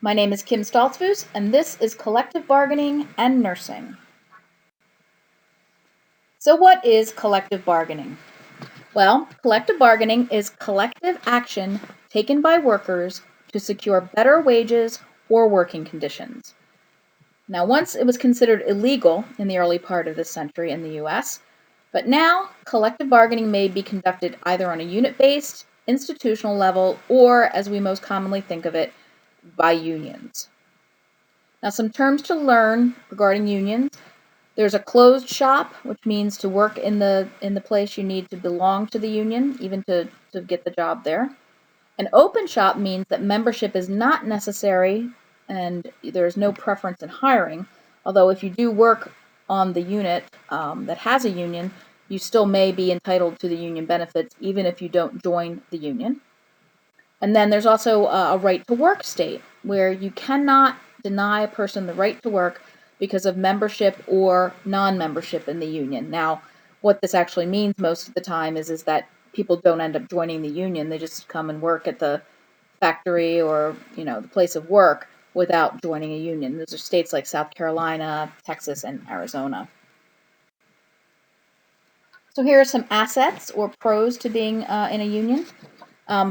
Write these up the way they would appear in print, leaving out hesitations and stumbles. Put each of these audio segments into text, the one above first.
My name is Kim Stoltzfus, and this is Collective Bargaining and Nursing. So what is collective bargaining? Well, collective bargaining is collective action taken by workers to secure better wages or working conditions. Now, once it was considered illegal in the early part of this century in the US, but now collective bargaining may be conducted either on a unit-based, institutional level, or, as we most commonly think of it, by unions. Now, some terms to learn regarding unions. There's a closed shop, which means to work in the place you need to belong to the union, even to get the job there. An open shop means that membership is not necessary and there's no preference in hiring. Although if you do work on the unit that has a union, you still may be entitled to the union benefits even if you don't join the union. And then there's also a right to work state, where you cannot deny a person the right to work because of membership or non-membership in the union. Now, what this actually means most of the time is that people don't end up joining the union. They just come and work at the factory or, the place of work without joining a union. Those are states like South Carolina, Texas, and Arizona. So here are some assets or pros to being in a union.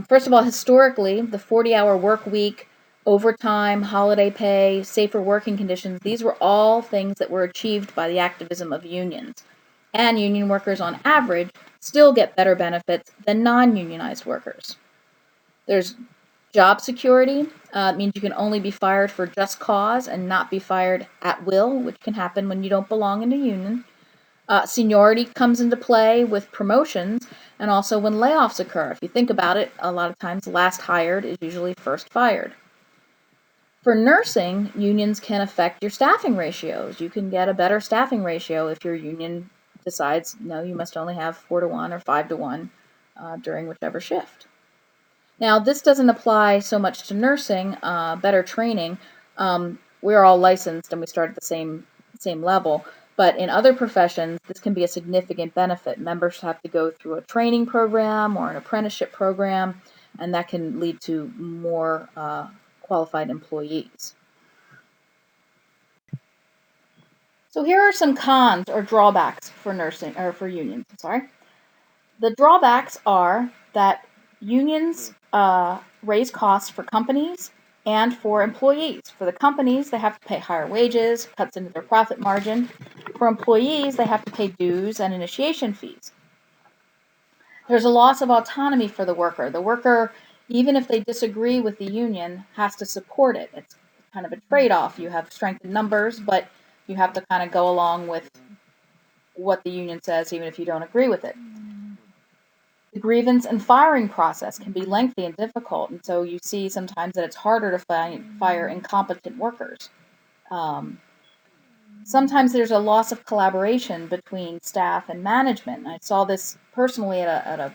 First of all, historically, the 40-hour work week, overtime, holiday pay, safer working conditions, these were all things that were achieved by the activism of unions. And union workers, on average, still get better benefits than non-unionized workers. There's job security. Means you can only be fired for just cause and not be fired at will, which can happen when you don't belong in a union. Seniority comes into play with promotions and also when layoffs occur. If you think about it, a lot of times last hired is usually first fired. For nursing, unions can affect your staffing ratios. You can get a better staffing ratio if your union decides, no, you must only have 4-to-1 or 5-to-1 during whichever shift. Now, this doesn't apply so much to nursing, better training. We're all licensed and we start at the same level. But in other professions, this can be a significant benefit. Members have to go through a training program or an apprenticeship program, and that can lead to more qualified employees. So here are some cons or drawbacks for nursing or for unions. The drawbacks are that unions raise costs for companies and for employees. For the companies, they have to pay higher wages, cuts into their profit margin. For employees, they have to pay dues and initiation fees. There's a loss of autonomy for the worker. The worker, even if they disagree with the union, has to support it. It's kind of a trade-off. You have strength in numbers, but you have to kind of go along with what the union says, even if you don't agree with it. The grievance and firing process can be lengthy and difficult, and so you see sometimes that it's harder to fire incompetent workers. Sometimes there's a loss of collaboration between staff and management. I saw this personally at a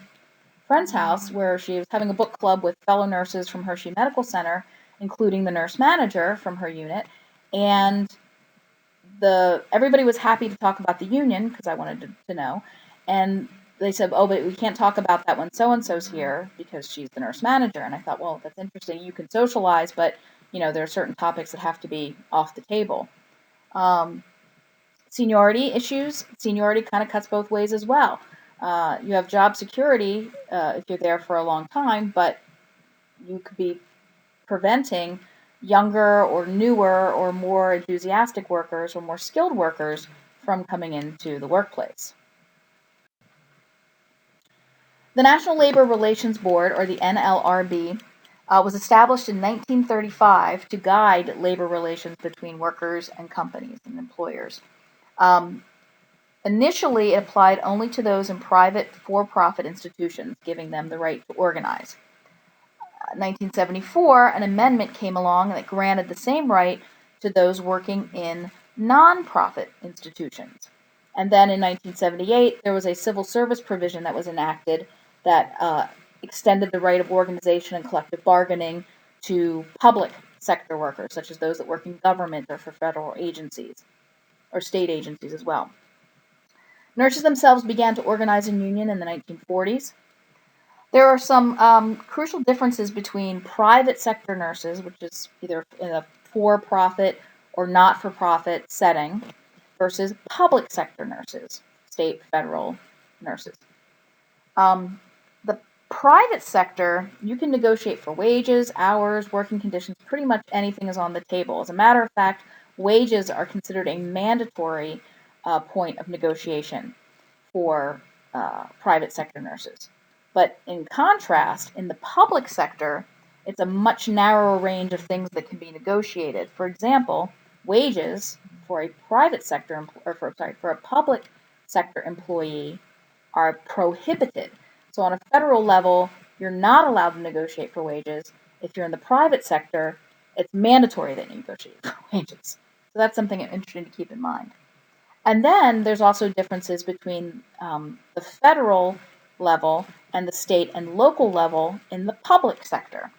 friend's house where she was having a book club with fellow nurses from Hershey Medical Center, including the nurse manager from her unit, and everybody was happy to talk about the union because I wanted to know, and they said, oh, but we can't talk about that when so-and-so's here because she's the nurse manager. And I thought, well, that's interesting. You can socialize, but, there are certain topics that have to be off the table. Seniority issues. Seniority kind of cuts both ways as well. You have job security if you're there for a long time, but you could be preventing younger or newer or more enthusiastic workers or more skilled workers from coming into the workplace. The National Labor Relations Board, or the NLRB, was established in 1935 to guide labor relations between workers and companies and employers. Initially, it applied only to those in private for-profit institutions, giving them the right to organize. In 1974, an amendment came along that granted the same right to those working in non-profit institutions. And then in 1978, there was a civil service provision that was enacted that extended the right of organization and collective bargaining to public sector workers, such as those that work in government or for federal agencies, or state agencies as well. Nurses themselves began to organize in union in the 1940s. There are some crucial differences between private sector nurses, which is either in a for-profit or not-for-profit setting, versus public sector nurses, state, federal nurses. The private sector, you can negotiate for wages, hours, working conditions, pretty much anything is on the table. As a matter of fact, wages are considered a mandatory point of negotiation for private sector nurses. But in contrast, in the public sector, it's a much narrower range of things that can be negotiated. For example, wages for a private sector or for a public sector employee are prohibited. So on a federal level, you're not allowed to negotiate for wages. If you're in the private sector, it's mandatory that you negotiate for wages. So that's something interesting to keep in mind. And then there's also differences between the federal level and the state and local level in the public sector.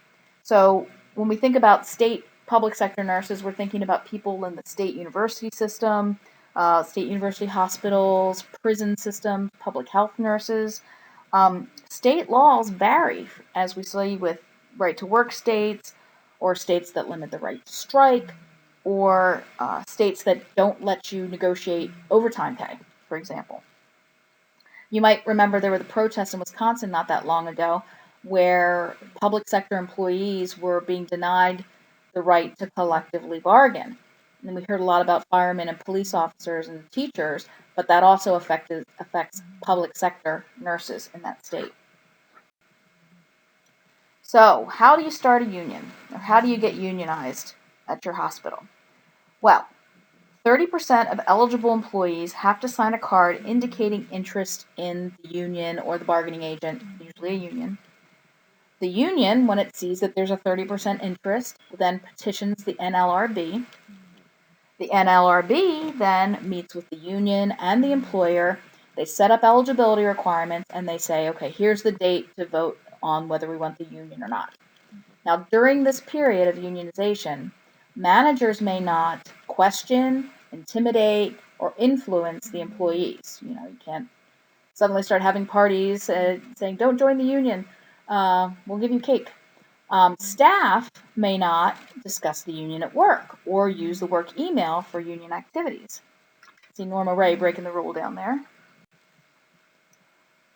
So when we think about state public sector nurses, we're thinking about people in the state university system, state university hospitals, prison systems, public health nurses. State laws vary, as we see with right to work states, or states that limit the right to strike, or states that don't let you negotiate overtime pay, for example. You might remember there were the protests in Wisconsin not that long ago where public sector employees were being denied the right to collectively bargain. And we heard a lot about firemen and police officers and teachers, but that also affects public sector nurses in that state. So, how do you start a union? Or how do you get unionized at your hospital? Well, 30% of eligible employees have to sign a card indicating interest in the union or the bargaining agent, usually a union. The union, when it sees that there's a 30% interest, then petitions the NLRB. The NLRB then meets with the union and the employer. They set up eligibility requirements and they say, okay, here's the date to vote on whether we want the union or not. Now, during this period of unionization, managers may not question, intimidate, or influence the employees. You can't suddenly start having parties saying, don't join the union, we'll give you cake. Staff may not discuss the union at work or use the work email for union activities. See Norma Ray breaking the rule down there.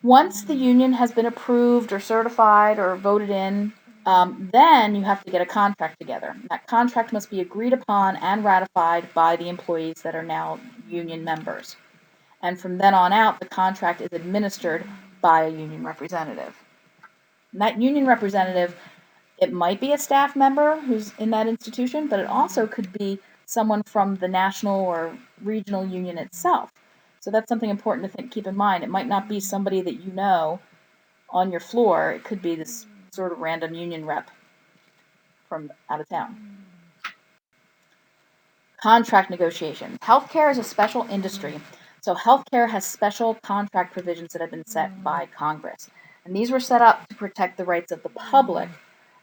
Once the union has been approved or certified or voted in, then you have to get a contract together. That contract must be agreed upon and ratified by the employees that are now union members. And from then on out, the contract is administered by a union representative. And that union representative, it might be a staff member who's in that institution, but it also could be someone from the national or regional union itself. So that's something important to keep in mind. It might not be somebody that you know on your floor. It could be this sort of random union rep from out of town. Contract negotiations. Healthcare is a special industry, so healthcare has special contract provisions that have been set by Congress. And these were set up to protect the rights of the public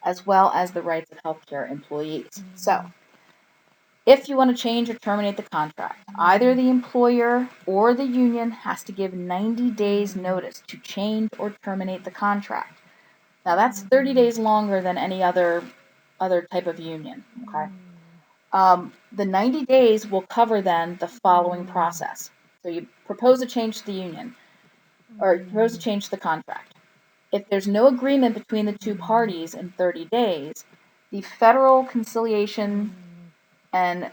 as well as the rights of healthcare employees. So, if you want to change or terminate the contract, either the employer or the union has to give 90 days notice to change or terminate the contract. Now that's 30 days longer than any other type of union, okay? The 90 days will cover then the following process. So you propose a change to the union, or propose a change to the contract. If there's no agreement between the two parties in 30 days, the Federal Mediation and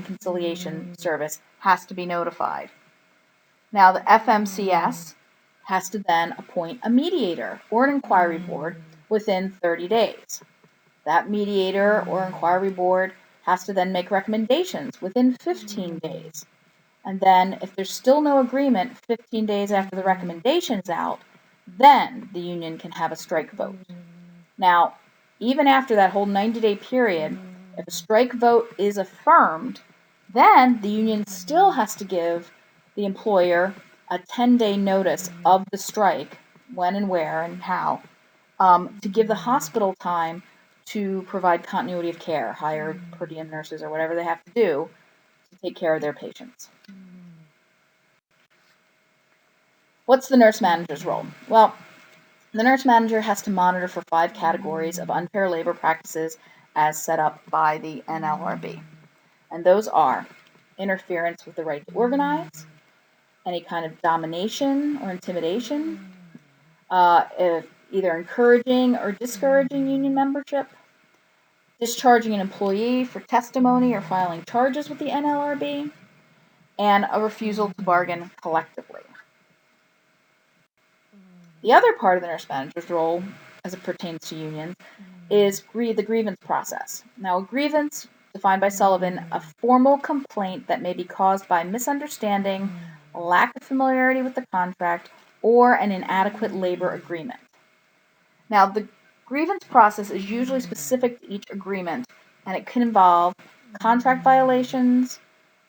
Conciliation Service has to be notified. Now, the FMCS has to then appoint a mediator or an inquiry board within 30 days. That mediator or inquiry board has to then make recommendations within 15 days. And then, if there's still no agreement 15 days after the recommendation's out, then the union can have a strike vote. Now, even after that whole 90-day period, if a strike vote is affirmed, then the union still has to give the employer a 10-day notice of the strike, when and where and how, to give the hospital time to provide continuity of care, hire per diem nurses or whatever they have to do to take care of their patients. What's the nurse manager's role? Well, the nurse manager has to monitor for 5 categories of unfair labor practices as set up by the NLRB. And those are interference with the right to organize, any kind of domination or intimidation, if either encouraging or discouraging union membership, discharging an employee for testimony or filing charges with the NLRB, and a refusal to bargain collectively. The other part of the nurse manager's role, as it pertains to unions, is the grievance process. Now, a grievance, defined by Sullivan, a formal complaint that may be caused by misunderstanding, a lack of familiarity with the contract, or an inadequate labor agreement. Now, the grievance process is usually specific to each agreement, and it can involve contract violations,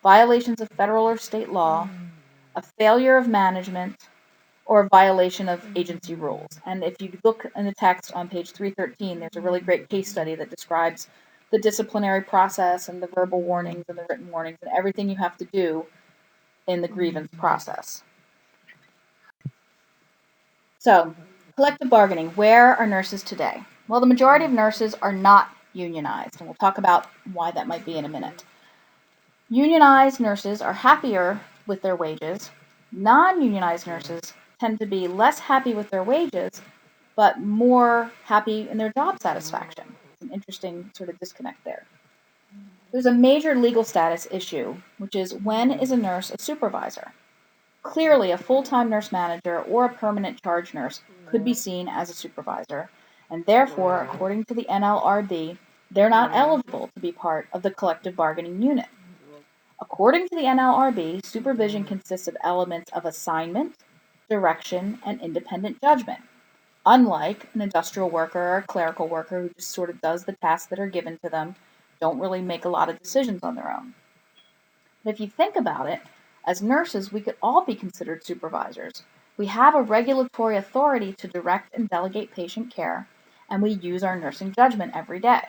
violations of federal or state law, a failure of management, or a violation of agency rules. And if you look in the text on page 313, there's a really great case study that describes the disciplinary process and the verbal warnings and the written warnings and everything you have to do in the grievance process. So, collective bargaining. Where are nurses today? Well, the majority of nurses are not unionized, and we'll talk about why that might be in a minute. Unionized nurses are happier with their wages. Non-unionized nurses tend to be less happy with their wages, but more happy in their job satisfaction. It's an interesting sort of disconnect there. There's a major legal status issue, which is when is a nurse a supervisor? Clearly, a full-time nurse manager or a permanent charge nurse could be seen as a supervisor, and therefore, according to the NLRB, they're not eligible to be part of the collective bargaining unit. According to the NLRB, supervision consists of elements of assignment, direction, and independent judgment, unlike an industrial worker or a clerical worker who just sort of does the tasks that are given to them, don't really make a lot of decisions on their own. But if you think about it, as nurses, we could all be considered supervisors. We have a regulatory authority to direct and delegate patient care, and we use our nursing judgment every day.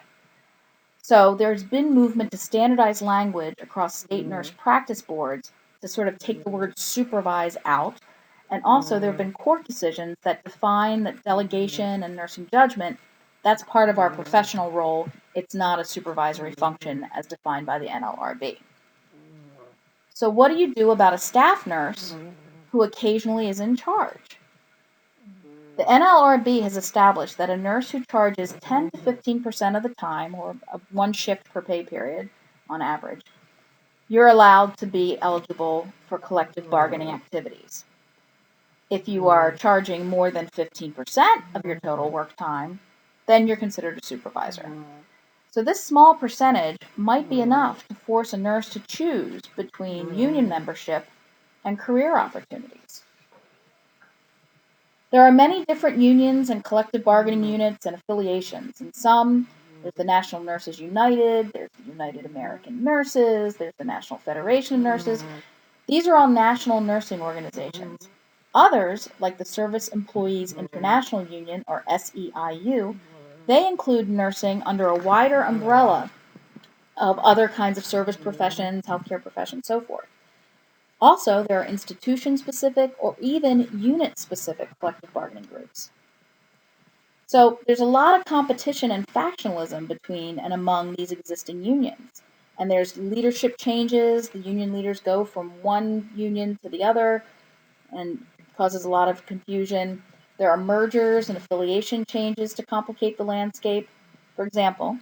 So there's been movement to standardize language across state nurse practice boards to sort of take the word supervise out. And also there have been court decisions that define that delegation and nursing judgment, that's part of our professional role. It's not a supervisory function as defined by the NLRB. So what do you do about a staff nurse who occasionally is in charge? The NLRB has established that a nurse who charges 10 to 15% of the time, or one shift per pay period on average, you're allowed to be eligible for collective bargaining activities. If you are charging more than 15% of your total work time, then you're considered a supervisor. So this small percentage might be enough to force a nurse to choose between union membership and career opportunities. There are many different unions and collective bargaining units and affiliations. In some, there's the National Nurses United, there's the United American Nurses, there's the National Federation of Nurses. These are all national nursing organizations. Others, like the Service Employees International Union, or SEIU, they include nursing under a wider umbrella of other kinds of service professions, healthcare professions, so forth. Also, there are institution-specific or even unit-specific collective bargaining groups. So there's a lot of competition and factionalism between and among these existing unions. And there's leadership changes. The union leaders go from one union to the other and causes a lot of confusion. There are mergers and affiliation changes to complicate the landscape. For example,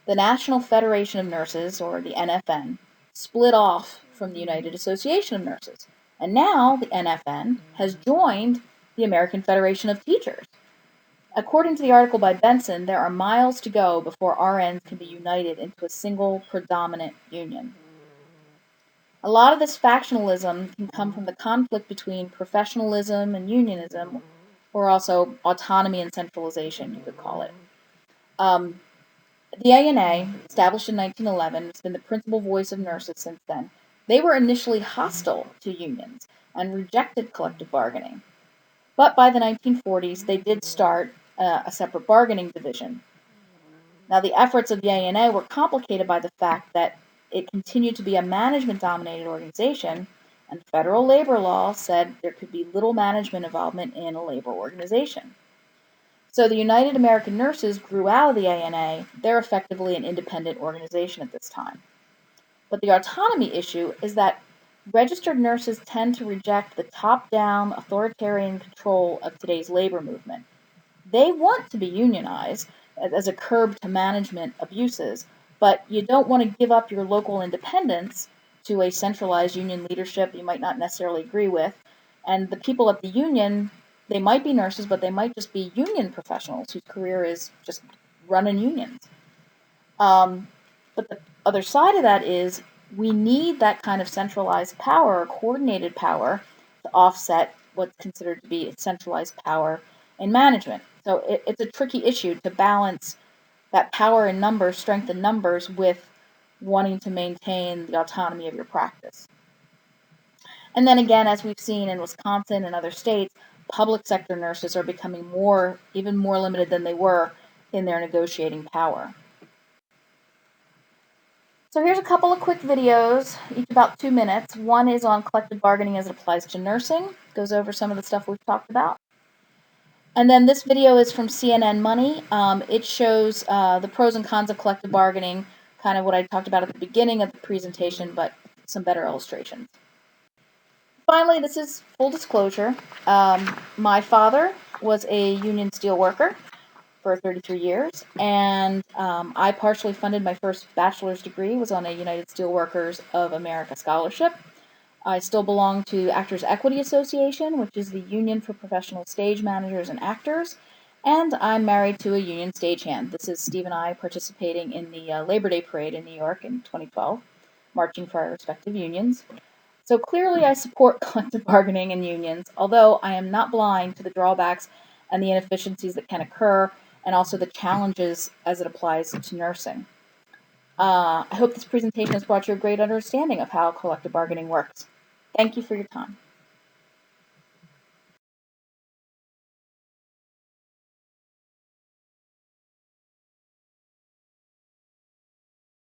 the National Federation of Nurses, or the NFN, split off from the United Association of Nurses. And now the NFN has joined the American Federation of Teachers. According to the article by Benson, there are miles to go before RNs can be united into a single predominant union. A lot of this factionalism can come from the conflict between professionalism and unionism, or also autonomy and centralization, you could call it. The ANA, established in 1911, has been the principal voice of nurses since then. They were initially hostile to unions and rejected collective bargaining. But by the 1940s, they did start a separate bargaining division. Now, the efforts of the ANA were complicated by the fact that it continued to be a management-dominated organization, and federal labor law said there could be little management involvement in a labor organization. So the United American Nurses grew out of the ANA. They're effectively an independent organization at this time. But the autonomy issue is that registered nurses tend to reject the top-down authoritarian control of today's labor movement. They want to be unionized as a curb to management abuses, but you don't want to give up your local independence to a centralized union leadership you might not necessarily agree with. And the people at the union, they might be nurses, but they might just be union professionals whose career is just running unions. But the other side of that is we need that kind of centralized power, or coordinated power, to offset what's considered to be centralized power in management. So it's a tricky issue to balance that power in numbers, strength in numbers, with wanting to maintain the autonomy of your practice. And then again, as we've seen in Wisconsin and other states, public sector nurses are becoming even more limited than they were in their negotiating power. So here's a couple of quick videos, each about 2 minutes. One is on collective bargaining as it applies to nursing, goes over some of the stuff we've talked about. And then this video is from CNN Money. It shows the pros and cons of collective bargaining, kind of what I talked about at the beginning of the presentation, but some better illustrations. Finally, this is full disclosure. My father was a union steel worker for 33 years, and I partially funded my first bachelor's degree, was on a United Steelworkers of America scholarship. I still belong to Actors Equity Association, which is the union for professional stage managers and actors, and I'm married to a union stagehand. This is Steve and I participating in the Labor Day Parade in New York in 2012, marching for our respective unions. So clearly I support collective bargaining and unions, although I am not blind to the drawbacks and the inefficiencies that can occur, and also the challenges as it applies to nursing. I hope this presentation has brought you a great understanding of how collective bargaining works. Thank you for your time.